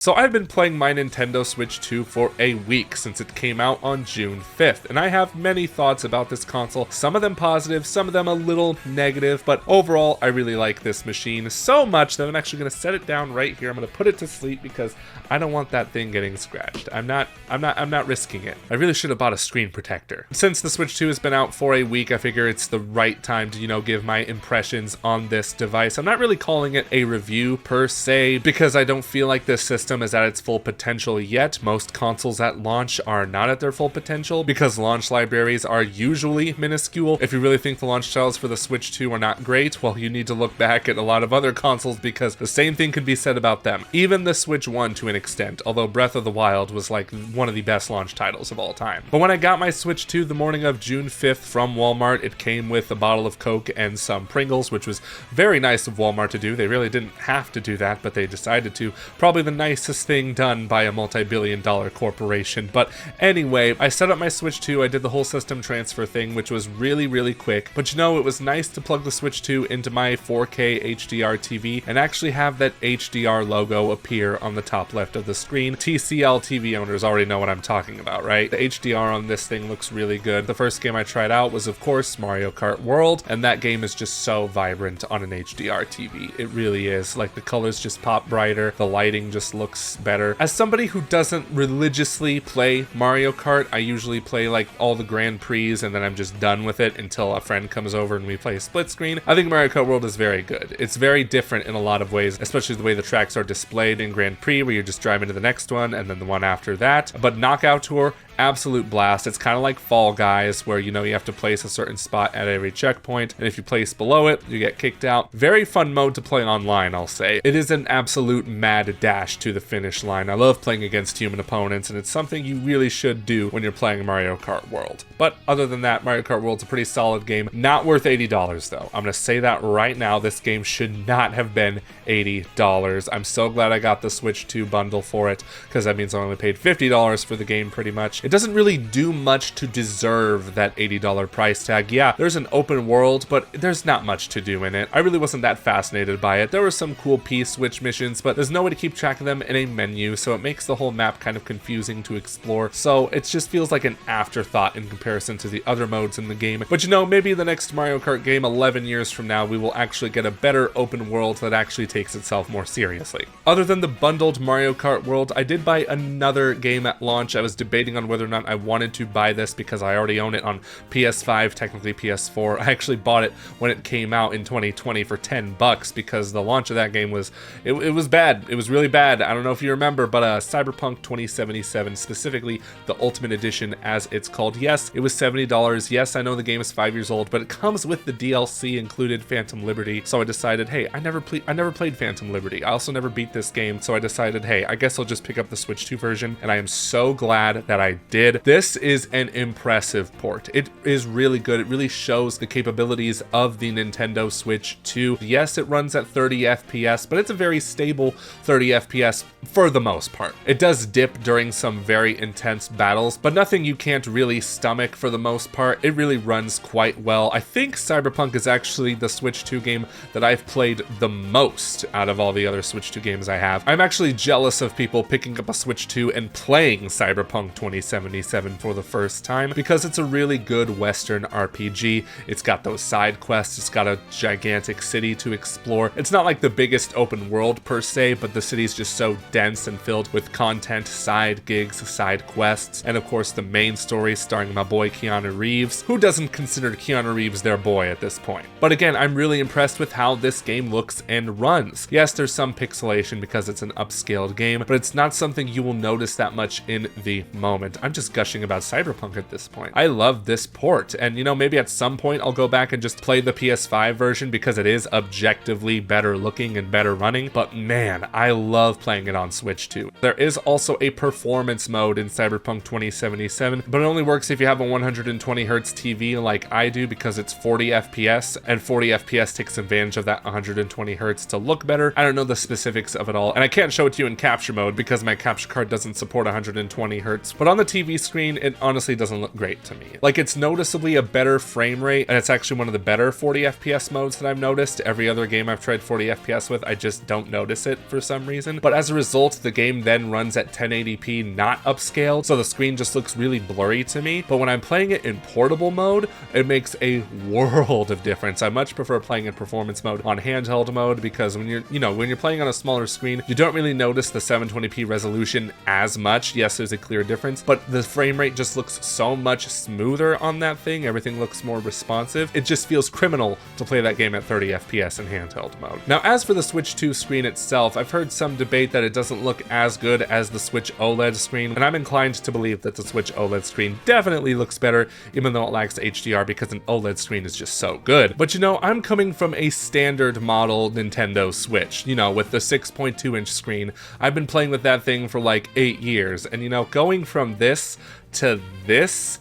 So I've been playing my Nintendo Switch 2 for a week since it came out on June 5th, and I have many thoughts about this console, some of them positive, some of them a little negative, but overall I really like this machine so much that I'm actually going to set it down right here. I'm going to put it to sleep because I don't want that thing getting scratched. I'm not risking it. I really should have bought a screen protector. Since the Switch 2 has been out for a week, I figure it's the right time to, give my impressions on this device. I'm not really calling it a review per se because I don't feel like this system is at its full potential yet. Most consoles at launch are not at their full potential because launch libraries are usually minuscule. If you really think the launch titles for the Switch 2 are not great, well, you need to look back at a lot of other consoles because the same thing can be said about them. Even the Switch 1 to an extent, although Breath of the Wild was like one of the best launch titles of all time. But when I got my Switch 2 the morning of June 5th from Walmart, it came with a bottle of Coke and some Pringles, which was very nice of Walmart to do. They really didn't have to do that, but they decided to. Probably the nicest thing done by a multi-billion-dollar corporation. But anyway, I set up my Switch 2, I did the whole system transfer thing, which was really quick. But it was nice to plug the Switch 2 into my 4K HDR TV and actually have that HDR logo appear on the top left of the screen. TCL TV owners already know what I'm talking about, right? The HDR on this thing looks really good. The first game I tried out was, of course, Mario Kart World, and that game is just so vibrant on an HDR TV. It really is. Like, the colors just pop brighter, the lighting just looks better. As somebody who doesn't religiously play Mario Kart, I usually play like all the Grand Prix and then I'm just done with it until a friend comes over and we play split screen. I think Mario Kart World is very good. It's very different in a lot of ways, especially the way the tracks are displayed in Grand Prix, where you're just driving to the next one and then the one after that. But Knockout Tour, absolute blast. It's kind of like Fall Guys, where you have to place a certain spot at every checkpoint, and if you place below it, you get kicked out. Very fun mode to play online, I'll say. It is an absolute mad dash to the finish line. I love playing against human opponents, and it's something you really should do when you're playing Mario Kart World. But other than that, Mario Kart World's a pretty solid game. Not worth $80 though. I'm gonna say that right now. This game should not have been $80. I'm so glad I got the Switch 2 bundle for it, because that means I only paid $50 for the game pretty much. It doesn't really do much to deserve that $80 price tag. Yeah, there's an open world, but there's not much to do in it. I really wasn't that fascinated by it. There were some cool P-switch missions, but there's no way to keep track of them in a menu, so it makes the whole map kind of confusing to explore. So it just feels like an afterthought in comparison to the other modes in the game. But maybe the next Mario Kart game 11 years from now, we will actually get a better open world that actually takes itself more seriously. Other than the bundled Mario Kart World, I did buy another game at launch. I was debating on whether or not I wanted to buy this because I already own it on PS5, technically PS4. I actually bought it when it came out in 2020 for $10 because the launch of that game was, it was bad. It was really bad. I don't know if you remember, but Cyberpunk 2077, specifically the Ultimate Edition as it's called. Yes, it was $70. Yes, I know the game is 5 years old, but it comes with the DLC included, Phantom Liberty. So I decided, hey, I never played Phantom Liberty. I also never beat this game, so I decided, hey, I guess I'll just pick up the Switch 2 version, and I am so glad that I did. This is an impressive port. It is really good. It really shows the capabilities of the Nintendo Switch 2. Yes, it runs at 30 FPS, but it's a very stable 30 FPS for the most part. It does dip during some very intense battles, but nothing you can't really stomach for the most part. It really runs quite well. I think Cyberpunk is actually the Switch 2 game that I've played the most out of all the other Switch 2 games I have. I'm actually jealous of people picking up a Switch 2 and playing Cyberpunk 2077 for the first time, because it's a really good Western RPG. It's got those side quests, it's got a gigantic city to explore. It's not like the biggest open world per se, but the city's just so dense and filled with content, side gigs, side quests, and of course the main story starring my boy Keanu Reeves. Who doesn't consider Keanu Reeves their boy at this point? But again, I'm really impressed with how this game looks and runs. Yes, there's some pixelation because it's an upscaled game, but it's not something you will notice that much in the moment. I'm just gushing about Cyberpunk at this point. I love this port, and maybe at some point I'll go back and just play the PS5 version because it is objectively better looking and better running, but man, I love playing it on Switch 2. There is also a performance mode in Cyberpunk 2077, but it only works if you have a 120Hz TV like I do, because it's 40 FPS, and 40 FPS takes advantage of that 120Hz to look better. I don't know the specifics of it all, and I can't show it to you in capture mode because my capture card doesn't support 120Hz, but on the TV screen, it honestly doesn't look great to me. Like, it's noticeably a better frame rate, and it's actually one of the better 40 FPS modes that I've noticed. Every other game I've tried 40 FPS with, I just don't notice it for some reason. But as a result, the game then runs at 1080p, not upscaled, so the screen just looks really blurry to me. But when I'm playing it in portable mode, it makes a world of difference. I much prefer playing in performance mode on handheld mode, because when you're playing on a smaller screen, you don't really notice the 720p resolution as much. Yes, there's a clear difference, but the frame rate just looks so much smoother on that thing. Everything looks more responsive. It just feels criminal to play that game at 30 FPS in handheld mode. Now, as for the Switch 2 screen itself, I've heard some debate that it doesn't look as good as the Switch OLED screen, and I'm inclined to believe that the Switch OLED screen definitely looks better, even though it lacks HDR, because an OLED screen is just so good. But I'm coming from a standard model Nintendo Switch, with the 6.2-inch screen. I've been playing with that thing for like 8 years, and going from this to this,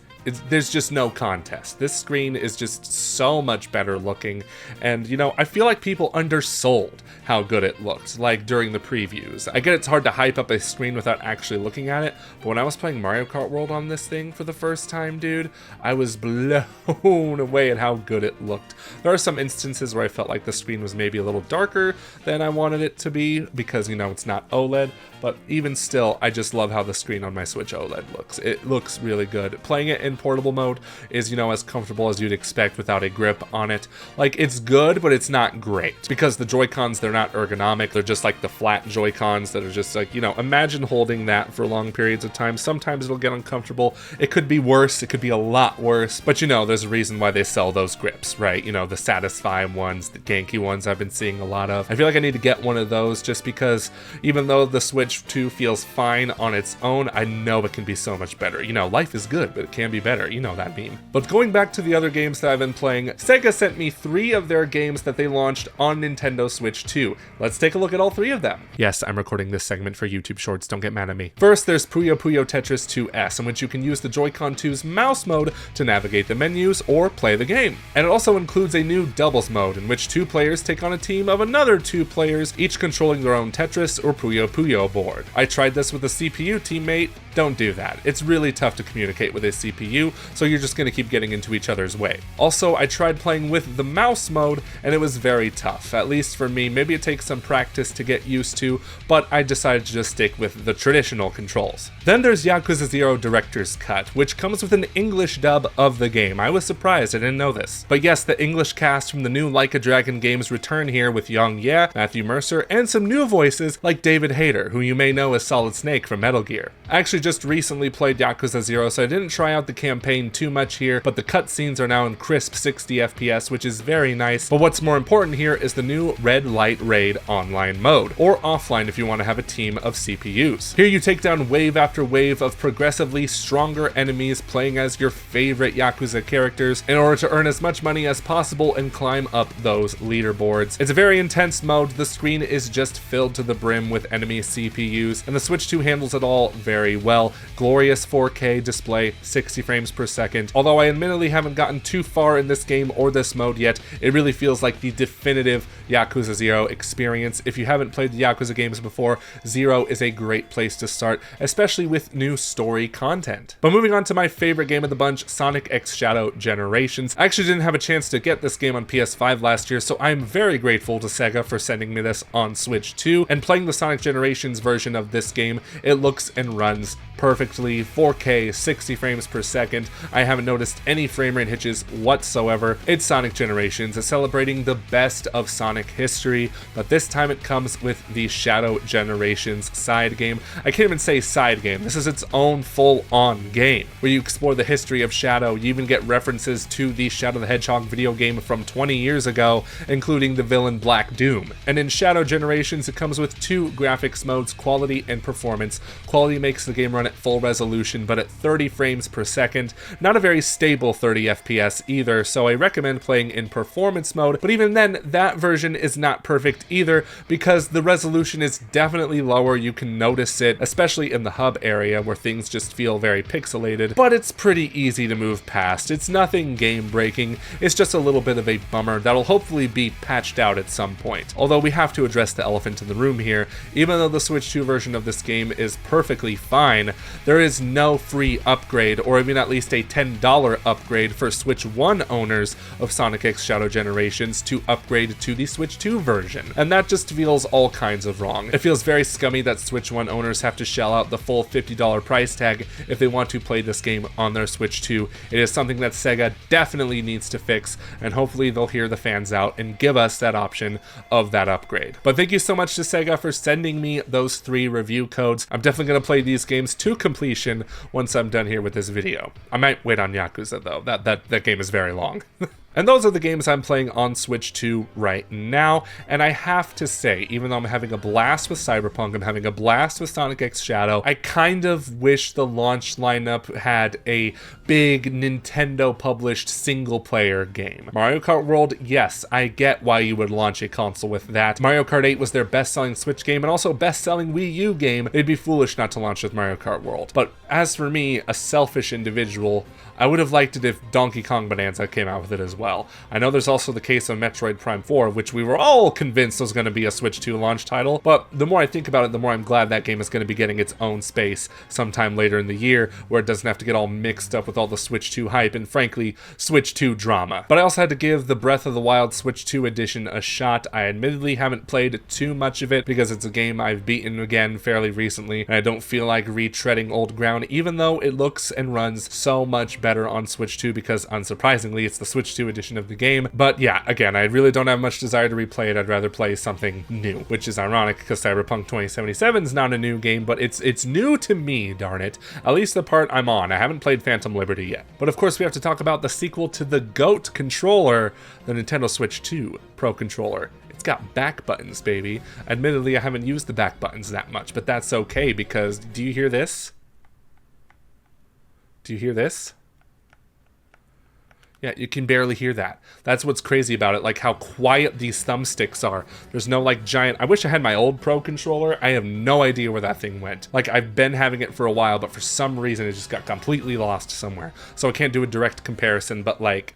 there's just no contest. This screen is just so much better looking, and I feel like people undersold how good it looked, like during the previews. I get it's hard to hype up a screen without actually looking at it, but when I was playing Mario Kart World on this thing for the first time, dude, I was blown away at how good it looked. There are some instances where I felt like the screen was maybe a little darker than I wanted it to be, because it's not OLED, but even still, I just love how the screen on my Switch OLED looks. It looks really good. Playing it in portable mode is, as comfortable as you'd expect without a grip on it. Like, it's good, but it's not great, because the Joy-Cons, they're not ergonomic. They're just like the flat Joy-Cons that are just like, imagine holding that for long periods of time. Sometimes it'll get uncomfortable. It could be worse. It could be a lot worse, but there's a reason why they sell those grips, right? The Satisfy ones, the Genki ones I've been seeing a lot of. I feel like I need to get one of those, just because even though the Switch 2 feels fine on its own, I know it can be so much better. Life is good, but it can be better. That meme. But going back to the other games that I've been playing, SEGA sent me 3 of their games that they launched on Nintendo Switch 2. Let's take a look at all 3 of them. Yes, I'm recording this segment for YouTube Shorts, don't get mad at me. First, there's Puyo Puyo Tetris 2S, in which you can use the Joy-Con 2's mouse mode to navigate the menus or play the game. And it also includes a new doubles mode, in which 2 players take on a team of another 2 players, each controlling their own Tetris or Puyo Puyo board. I tried this with a CPU teammate. Don't do that. It's really tough to communicate with a CPU, so you're just going to keep getting into each other's way. Also, I tried playing with the mouse mode, and it was very tough, at least for me. Maybe it takes some practice to get used to, but I decided to just stick with the traditional controls. Then there's Yakuza 0 Director's Cut, which comes with an English dub of the game. I was surprised, I didn't know this. But yes, the English cast from the new Like a Dragon games return here with Yang Ye, Matthew Mercer, and some new voices like David Hayter, who you may know as Solid Snake from Metal Gear. I actually just recently played Yakuza 0, so I didn't try out the campaign too much here, but the cutscenes are now in crisp 60 FPS, which is very nice. But what's more important here is the new Red Light Raid online mode, or offline if you want to have a team of CPUs. Here you take down wave after wave of progressively stronger enemies, playing as your favorite Yakuza characters in order to earn as much money as possible and climb up those leaderboards. It's a very intense mode. The screen is just filled to the brim with enemy CPUs, and the Switch 2 handles it all very well. Glorious 4K display, 60 frames per second. Although I admittedly haven't gotten too far in this game or this mode yet, it really feels like the definitive Yakuza 0 experience. If you haven't played the Yakuza games before, 0 is a great place to start, especially with new story content. But moving on to my favorite game of the bunch, Sonic X Shadow Generations. I actually didn't have a chance to get this game on PS5 last year, so I'm very grateful to SEGA for sending me this on Switch 2, and playing the Sonic Generations version of this game, it looks and runs perfectly, 4K, 60 frames per second. I haven't noticed any frame rate hitches whatsoever. It's Sonic Generations, it's celebrating the best of Sonic history, but this time it comes with the Shadow Generations side game. I can't even say side game, this is its own full-on game, where you explore the history of Shadow. You even get references to the Shadow the Hedgehog video game from 20 years ago, including the villain Black Doom. And in Shadow Generations, it comes with 2 graphics modes, quality and performance. Quality makes the game run at full resolution, but at 30 frames per second, second. Not a very stable 30 FPS either, so I recommend playing in performance mode, but even then, that version is not perfect either because the resolution is definitely lower. You can notice it, especially in the hub area where things just feel very pixelated, but it's pretty easy to move past. It's nothing game-breaking, it's just a little bit of a bummer that'll hopefully be patched out at some point. Although we have to address the elephant in the room here, even though the Switch 2 version of this game is perfectly fine, there is no free upgrade, or even at least a $10 upgrade for Switch 1 owners of Sonic X Shadow Generations to upgrade to the Switch 2 version. And that just feels all kinds of wrong. It feels very scummy that Switch 1 owners have to shell out the full $50 price tag if they want to play this game on their Switch 2. It is something that SEGA definitely needs to fix, and hopefully they'll hear the fans out and give us that option of that upgrade. But thank you so much to SEGA for sending me those 3 review codes. I'm definitely going to play these games to completion once I'm done here with this video. I might wait on Yakuza though. That game is very long. And those are the games I'm playing on Switch 2 right now, and I have to say, even though I'm having a blast with Cyberpunk, I'm having a blast with Sonic X Shadow, I kind of wish the launch lineup had a big Nintendo-published single-player game. Mario Kart World, yes, I get why you would launch a console with that. Mario Kart 8 was their best-selling Switch game and also best-selling Wii U game. It'd be foolish not to launch with Mario Kart World. But as for me, a selfish individual, I would have liked it if Donkey Kong Bonanza came out with it as well. I know there's also the case of Metroid Prime 4, which we were all convinced was going to be a Switch 2 launch title, but the more I think about it, the more I'm glad that game is going to be getting its own space sometime later in the year, where it doesn't have to get all mixed up with all the Switch 2 hype and, frankly, Switch 2 drama. But I also had to give the Breath of the Wild Switch 2 edition a shot. I admittedly haven't played too much of it because it's a game I've beaten again fairly recently, and I don't feel like retreading old ground, even though it looks and runs so much better on Switch 2 because, unsurprisingly, it's the Switch 2 edition of the game. But yeah, again, I really don't have much desire to replay it. I'd rather play something new, which is ironic because Cyberpunk 2077 is not a new game, but it's new to me, darn it. At least the part I'm on. I haven't played Phantom Liberty yet. But of course, we have to talk about the sequel to the GOAT controller, the Nintendo Switch 2 Pro Controller. It's got back buttons, baby. Admittedly, I haven't used the back buttons that much, but that's okay because do you hear this? Do you hear this? Yeah, you can barely hear that. That's what's crazy about it, like how quiet these thumbsticks are. There's no like giant... I wish I had my old Pro controller. I have no idea where that thing went. Like, I've been having it for a while, but for some reason it just got completely lost somewhere. So I can't do a direct comparison, but like...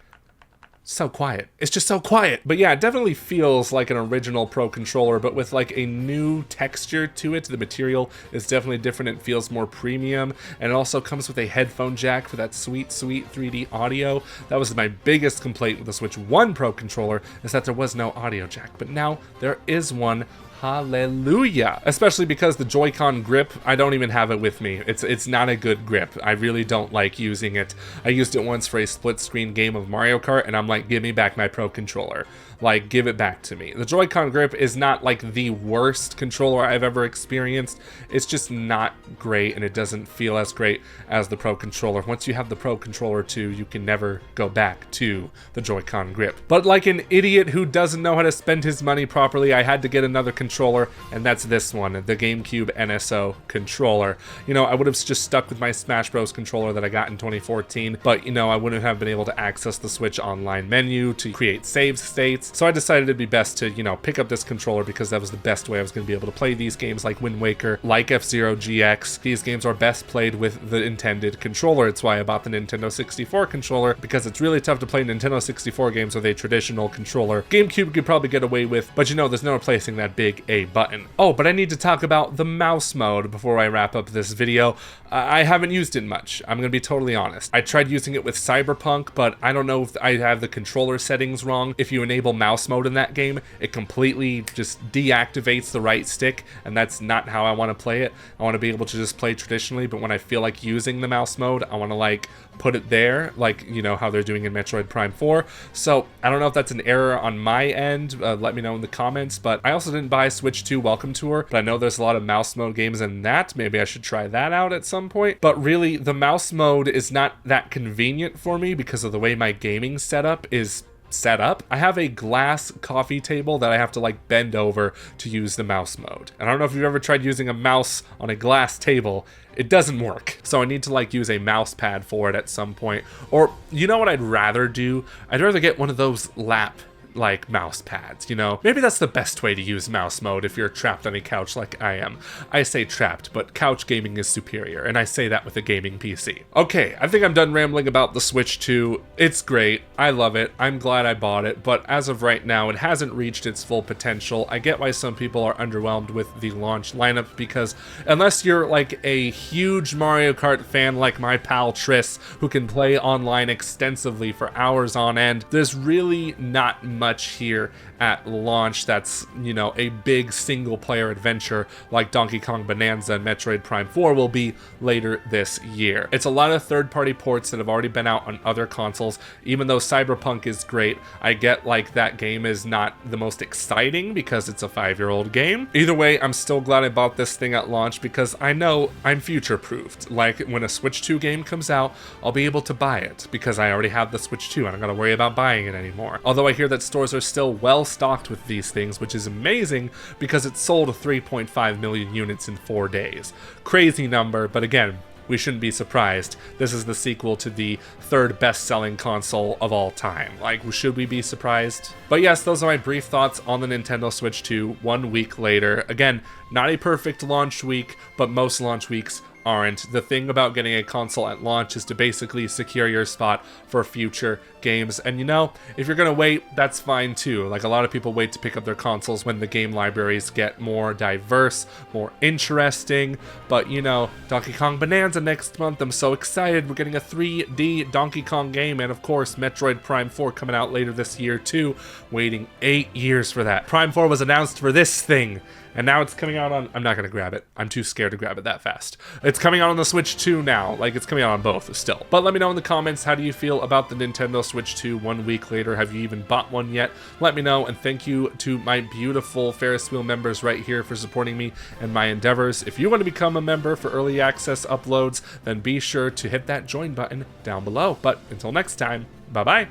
so quiet. It's just so quiet. But yeah, it definitely feels like an original Pro controller, but with like a new texture to it. The material is definitely different. It feels more premium, and it also comes with a headphone jack for that sweet, sweet 3D audio. That was my biggest complaint with the Switch 1 Pro controller, is that there was no audio jack, but now there is one. Hallelujah. Especially because the Joy-Con grip, I don't even have it with me. It's not a good grip. I really don't like using it. I used it once for a split-screen game of Mario Kart, and I'm like, give me back my Pro controller. Like, give it back to me. The Joy-Con grip is not like the worst controller I've ever experienced. It's just not great, and it doesn't feel as great as the Pro controller. Once you have the Pro controller too, you can never go back to the Joy-Con grip. But like an idiot who doesn't know how to spend his money properly, I had to get another controller, and that's this one, the GameCube NSO controller. You know, I would have just stuck with my Smash Bros controller that I got in 2014, but you know, I wouldn't have been able to access the Switch online menu to create save states. So I decided it'd be best to, you know, pick up this controller because that was the best way I was going to be able to play these games like Wind Waker, like F-Zero GX. These games are best played with the intended controller. It's why I bought the Nintendo 64 controller, because it's really tough to play Nintendo 64 games with a traditional controller. GameCube could probably get away with, but you know, there's no replacing that big A button. Oh, but I need to talk about the mouse mode before I wrap up this video. I haven't used it much. I'm going to be totally honest. I tried using it with Cyberpunk, but I don't know if I have the controller settings wrong. If you enable mouse mode in that game, it completely just deactivates the right stick, and that's not how I want to play it. I want to be able to just play traditionally, but when I feel like using the mouse mode, I want to like put it there, like, you know, how they're doing in Metroid Prime 4. So I don't know if that's an error on my end. Let me know in the comments. But I also didn't buy Switch 2 Welcome Tour, but I know there's a lot of mouse mode games in that. Maybe I should try that out at some point. But really, the mouse mode is not that convenient for me because of the way my gaming setup is set up. I have a glass coffee table that I have to like bend over to use the mouse mode. And I don't know if you've ever tried using a mouse on a glass table. It doesn't work. So I need to like use a mouse pad for it at some point. Or you know what I'd rather do? I'd rather get one of those lap like mouse pads, you know? Maybe that's the best way to use mouse mode if you're trapped on a couch like I am. I say trapped, but couch gaming is superior, and I say that with a gaming PC. Okay, I think I'm done rambling about the Switch 2. It's great. I love it. I'm glad I bought it, but as of right now, it hasn't reached its full potential. I get why some people are underwhelmed with the launch lineup because unless you're like a huge Mario Kart fan like my pal Triss, who can play online extensively for hours on end, there's really not much here at launch that's, you know, a big single player adventure like Donkey Kong Bonanza and Metroid Prime 4 will be later this year. It's a lot of third-party ports that have already been out on other consoles. Even though Cyberpunk is great, I get like that game is not the most exciting because it's a 5-year-old game. Either way, I'm still glad I bought this thing at launch because I know I'm future-proofed. Like when a Switch 2 game comes out, I'll be able to buy it because I already have the Switch 2 and I'm gonna worry about buying it anymore. Although I hear that stores are still well stocked with these things, which is amazing because it sold 3.5 million units in 4 days. Crazy number, but again, we shouldn't be surprised. This is the sequel to the third best-selling console of all time. Like, should we be surprised? But yes, those are my brief thoughts on the Nintendo Switch 2 1 week later. Again, not a perfect launch week, but most launch weeks aren't. The thing about getting a console at launch is to basically secure your spot for future games. And you know, if you're gonna wait, that's fine too. Like a lot of people wait to pick up their consoles when the game libraries get more diverse, more interesting. But you know, Donkey Kong Bonanza next month, I'm so excited. We're getting a 3D Donkey Kong game, and of course Metroid Prime 4 coming out later this year too. Waiting 8 years for that. Prime 4 was announced for this thing, and now it's coming out on, I'm not gonna grab it. I'm too scared to grab it that fast. It's coming out on the Switch 2 now. Like, it's coming out on both still. But let me know in the comments, how do you feel about the Nintendo Switch 2 1 week later? Have you even bought one yet? Let me know, and thank you to my beautiful Ferris Wheel members right here for supporting me and my endeavors. If you want to become a member for early access uploads, then be sure to hit that join button down below. But until next time, bye-bye.